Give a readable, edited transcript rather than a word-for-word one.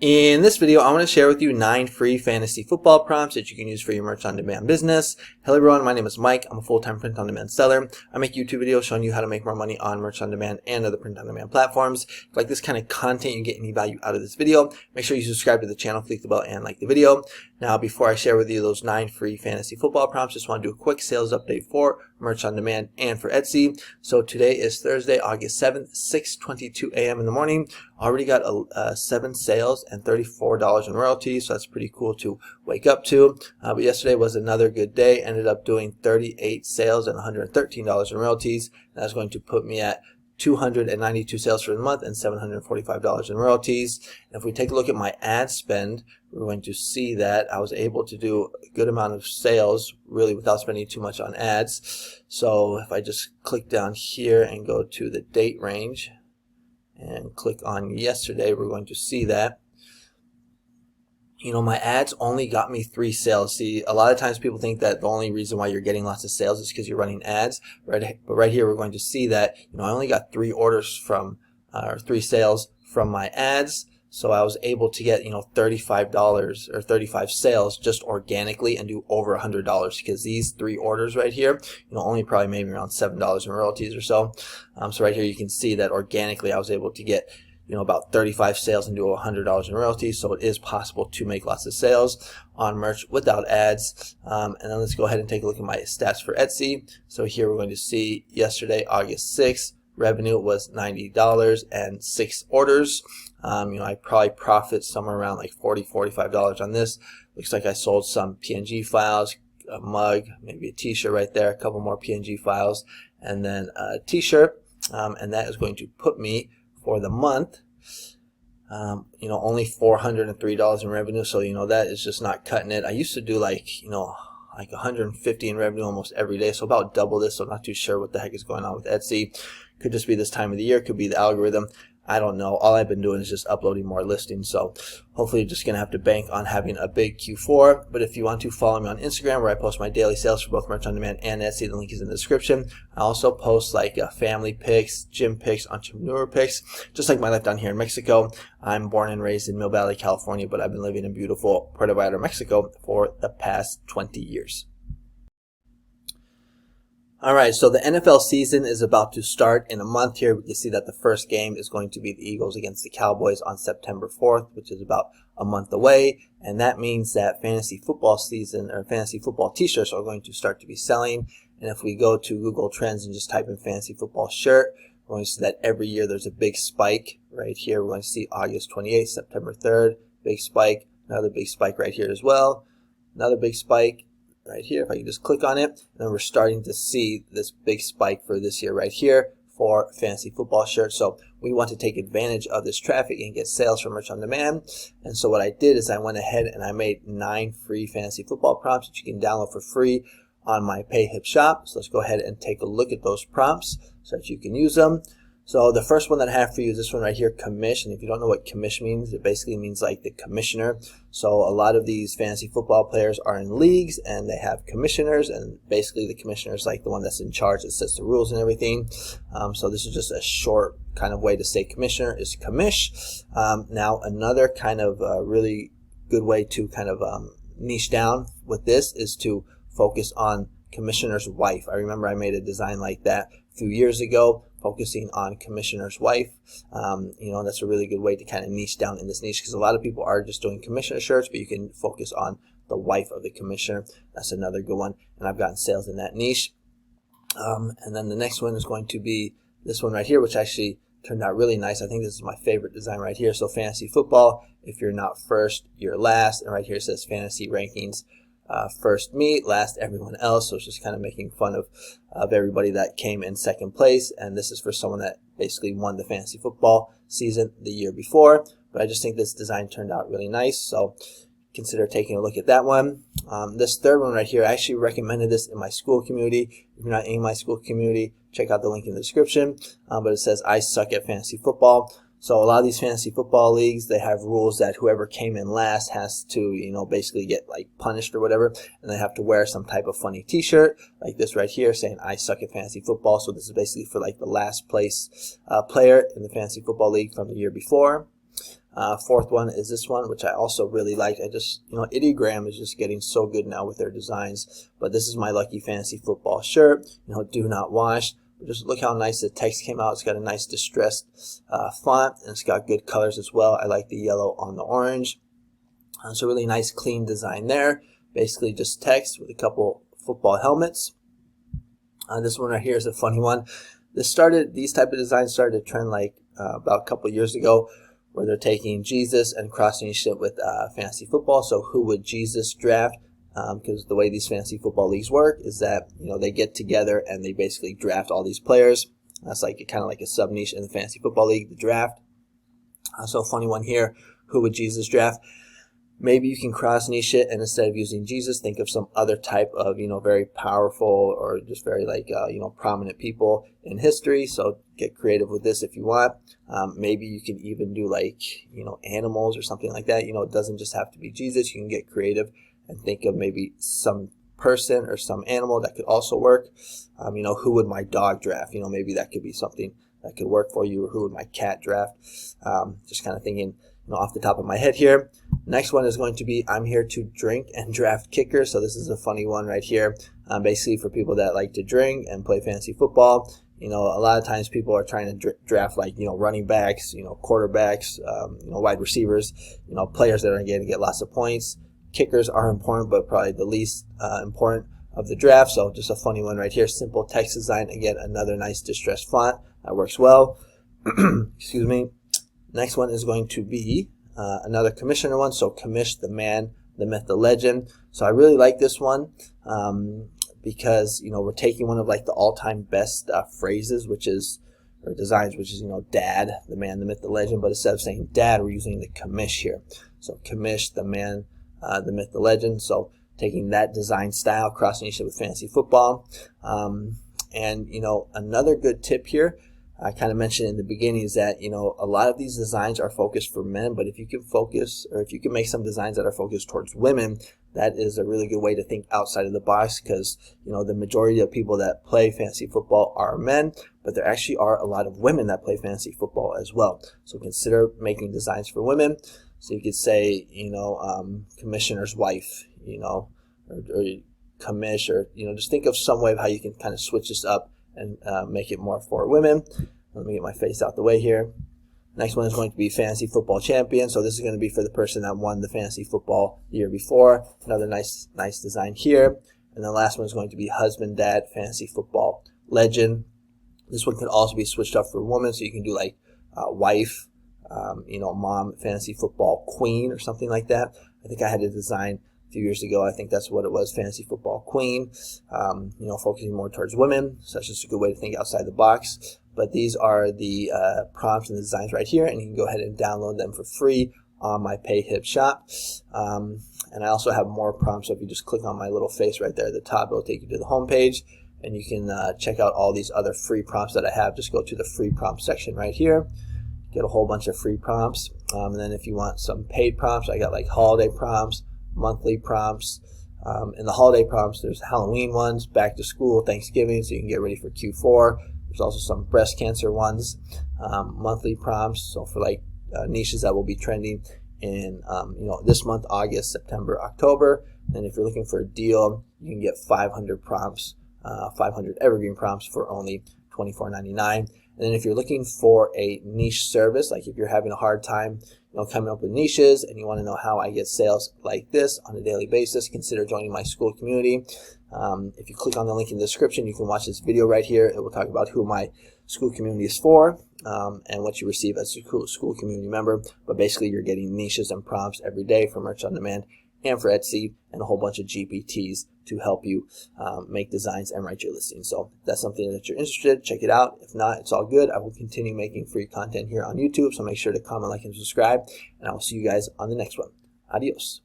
In this video, I want to share with you 9 free fantasy football prompts that you can use for your merch on demand business. Hello everyone, my name is Mike. I'm a full-time print on demand seller. I make YouTube videos showing you how to make more money on merch on demand and other print on demand platforms. If you like this kind of content, you get any value out of this video, make sure you subscribe to the channel, click the bell, and like the video. Now, before I share with you those 9 free fantasy football prompts, just want to do a quick sales update for merch on demand and for Etsy. So today is Thursday, August 7th, 6:22 a.m. in the morning. Already got 7 sales and $34 in royalties, so that's pretty cool to wake up to. But yesterday was another good day. Ended up doing 38 sales and $113 in royalties. That's going to put me at 292 sales for the month and $745 in royalties. And if we take a look at my ad spend, we're going to see that I was able to do a good amount of sales really without spending too much on ads. So if I just click down here and go to the date range and click on yesterday, we're going to see that, you know, my ads only got me 3 sales. See, a lot of times people think that the only reason why you're getting lots of sales is because you're running ads. But right here, we're going to see that, you know, I only got 3 orders from, or 3 sales from my ads. So I was able to get, you know, $35 or 35 sales just organically and do over $100 because these 3 orders right here, you know, only probably maybe around $7 in royalties or so. So right here you can see that organically I was able to get, you know, about 35 sales and do $100 in royalties. So it is possible to make lots of sales on merch without ads. And then let's go ahead and take a look at my stats for Etsy. So here we're going to see yesterday, August 6th, revenue was $90 and 6 orders. You know, I probably profit somewhere around like $45 on this. Looks like I sold some PNG files, a mug, maybe a t-shirt right there, a couple more PNG files, and then a t-shirt. And that is going to put me for the month, you know, only $403 in revenue. So, you know, that is just not cutting it. I used to do like, you know, like 150 in revenue almost every day, so about double this. So I'm not too sure what the heck is going on with Etsy. Could just be this time of the year, could be the algorithm. I don't know. All I've been doing is just uploading more listings. So hopefully you're just going to have to bank on having a big Q4. But if you want to follow me on Instagram, where I post my daily sales for both merch on demand and Etsy, the link is in the description. I also post like family pics, gym pics, entrepreneur pics, just like my life down here in Mexico. I'm born and raised in Mill Valley, California, but I've been living in beautiful Puerto Vallarta, Mexico for the past 20 years. Alright, so the NFL season is about to start in a month here. We can see that the first game is going to be the Eagles against the Cowboys on September 4th, which is about a month away. And that means that fantasy football season, or fantasy football t-shirts, are going to start to be selling. And if we go to Google Trends and just type in fantasy football shirt, we're going to see that every year there's a big spike right here. We're going to see August 28th, September 3rd, big spike, another big spike right here as well, another big spike right here. If I can just click on it, then we're starting to see this big spike for this year right here for fantasy football shirts. So we want to take advantage of this traffic and get sales from merch on demand. And so what I did is I went ahead and I made 9 free fantasy football prompts that you can download for free on my PayHip shop. So let's go ahead and take a look at those prompts so that you can use them. So the first one that I have for you is this one right here, commish. And if you don't know what commish means, it basically means like the commissioner. So a lot of these fantasy football players are in leagues and they have commissioners, and basically the commissioner is like the one that's in charge that sets the rules and everything. So this is just a short kind of way to say commissioner is commish. Now another kind of really good way to kind of niche down with this is to focus on commissioner's wife. I remember I made a design like that a few years ago, focusing on commissioner's wife. You know, that's a really good way to kind of niche down in this niche, because a lot of people are just doing commissioner shirts, but you can focus on the wife of the commissioner. That's another good one, and I've gotten sales in that niche. And then the next one is going to be this one right here, which actually turned out really nice. I think this is my favorite design right here. So fantasy football, if you're not first, you're last. And right here it says fantasy rankings. First me, last everyone else. So it's just kind of making fun of everybody that came in second place. And this is for someone that basically won the fantasy football season the year before. But I just think this design turned out really nice. So consider taking a look at that one. This third one right here, I actually recommended this in my SKOOL community. If you're not in my SKOOL community, check out the link in the description. But it says, I suck at fantasy football. So a lot of these fantasy football leagues, they have rules that whoever came in last has to, you know, basically get like punished or whatever, and they have to wear some type of funny t-shirt like this right here saying I suck at fantasy football. So this is basically for like the last place player in the fantasy football league from the year before. Fourth one is this one, which I also really like. Ideogram is just getting so good now with their designs. But this is my Lucky Fantasy Football shirt. Do not wash. Just look how nice the text came out. It's got a nice distressed font, and it's got good colors as well. I like the yellow on the orange. So really nice, clean design there. Basically just text with a couple football helmets. This one right here is a funny one. These type of designs started to trend like about a couple years ago, where they're taking Jesus and crossing it with fantasy football. So who would Jesus draft? Because the way these fantasy football leagues work is that they get together and they basically draft all these players. That's like kind of like a sub niche in the fantasy football league, the draft. So funny one here. Who would Jesus draft? Maybe you can cross niche it, and instead of using Jesus, think of some other type of very powerful or just very prominent people in history. So get creative with this if you want. Maybe you can even do animals or something like that. It doesn't just have to be Jesus. You can get creative and think of maybe some person or some animal that could also work. Who would my dog draft? Maybe that could be something that could work for you. Or who would my cat draft? Just kind of thinking off the top of my head here. Next one is going to be I'm here to drink and draft kickers. So this is a funny one right here. Basically for people that like to drink and play fantasy football. A lot of times people are trying to draft running backs, quarterbacks, wide receivers, players that are going to get lots of points. Kickers are important, but probably the least important of the draft. So just a funny one right here. Simple text design. Again, another nice distressed font that works well. Excuse me. Next one is going to be another commissioner one. So commish the man, the myth, the legend. So I really like this one because we're taking one of the all-time best phrases, or designs, which is dad, the man, the myth, the legend. But instead of saying dad, we're using the commish here. So commish the man, the myth, the legend. So taking that design style, crossing it with fantasy football. And another good tip here, I kind of mentioned in the beginning, is that a lot of these designs are focused for men, but if you can make some designs that are focused towards women, that is a really good way to think outside of the box, because the majority of people that play fantasy football are men, but there actually are a lot of women that play fantasy football as well. So consider making designs for women. So you could say commissioner's wife, or commish, or just think of some way of how you can kind of switch this up and make it more for women. Let me get my face out the way here. Next one is going to be fantasy football champion. So this is going to be for the person that won the fantasy football the year before. Another nice design here. And the last one is going to be husband, dad, fantasy football legend. This one could also be switched up for women. So you can do wife, mom, fantasy football queen, or something like that. I think I had a design a few years ago. I think that's what it was, fantasy football queen. Focusing more towards women. So that's just a good way to think outside the box. But these are the prompts and the designs right here, and you can go ahead and download them for free on my PayHip shop. And I also have more prompts. So if you just click on my little face right there at the top, it'll take you to the home page, and you can check out all these other free prompts that I have. Just go to the free prompt section right here, get a whole bunch of free prompts. And then if you want some paid prompts, I got holiday prompts, monthly prompts. In the holiday prompts, there's Halloween ones, back to school, Thanksgiving, so you can get ready for Q4. There's also some breast cancer ones, monthly prompts, so for niches that will be trending in this month, August, September, October. And if you're looking for a deal, you can get 500 prompts, 500 evergreen prompts for only $24.99. And then if you're looking for a niche service, if you're having a hard time coming up with niches and you want to know how I get sales like this on a daily basis, consider joining my school community. If you click on the link in the description, you can watch this video right here. It will talk about who my school community is for and what you receive as a school community member. But basically, you're getting niches and prompts every day for Merch on Demand and for Etsy, and a whole bunch of GPTs to help you make designs and write your listings. So if that's something that you're interested in, check it out. If not, it's all good. I will continue making free content here on YouTube, so make sure to comment, like, and subscribe, and I will see you guys on the next one. Adios.